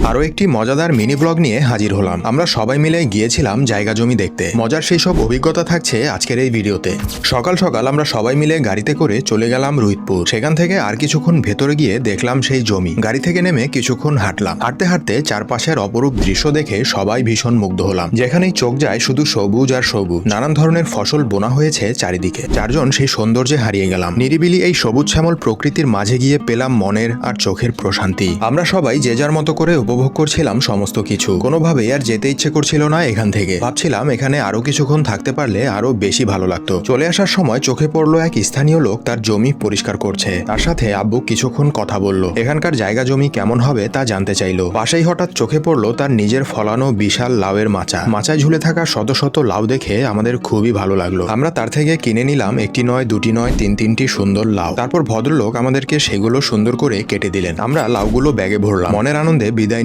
আরও একটি মজাদার মিনি ব্লগ নিয়ে হাজির হলাম। আমরা সবাই মিলে গিয়েছিলাম জায়গা জমি দেখতে। মজার সেই সব অভিজ্ঞতা থাকছে আজকের এই ভিডিওতে। সকাল সকাল আমরা সবাই মিলে গাড়িতে করে চলে গেলাম রুইতপুর। সেখান থেকে আর কিছুক্ষণ ভেতরে গিয়ে দেখলাম সেই জমি। গাড়ি থেকে নেমে কিছুক্ষণ হাঁটলাম। হাঁটতে হাঁটতে চারপাশের অপরূপ দৃশ্য দেখে সবাই ভীষণ মুগ্ধ হলাম। যেখানেই চোখ যায় শুধু সবুজ আর সবুজ। নানান ধরনের ফসল বোনা হয়েছে চারিদিকে। চারজন সেই সৌন্দর্যে হারিয়ে গেলাম। নিরিবিলি এই সবুজ শ্যামল প্রকৃতির মাঝে গিয়ে পেলাম মনের আর চোখের প্রশান্তি। আমরা সবাই যে যার মতো করে উপভোগ করছিলাম সমস্ত কিছু। কোনোভাবেই আর যেতে ইচ্ছে করছিল না এখান থেকে। ভাবছিলাম এখানে আরো কিছুক্ষণ থাকতে পারলে আরো বেশি ভালো লাগতো। চলে আসার সময় চোখে পড়লো এক স্থানীয় লোক তার জমি পরিষ্কার করছে। তার সাথে আব্বু কিছুক্ষণ কথা বলল। এখানকার জায়গা জমি কেমন হবে তা জানতে চাইলো। পাশেই হঠাৎ চোখে পড়লো তার নিজের ফলানো বিশাল লাউয়ের মাচা। মাচায় ঝুলে থাকা শত শত লাউ দেখে আমাদের খুবই ভালো লাগলো। আমরা তার থেকে কিনে নিলাম একটি নয়, দুটি নয়, তিনটি সুন্দর লাউ। তারপর ভদ্রলোক আমাদেরকে সেগুলো সুন্দর করে কেটে দিলেন। আমরা লাউগুলো ব্যাগে ভরলাম। মনের আনন্দে বিদায়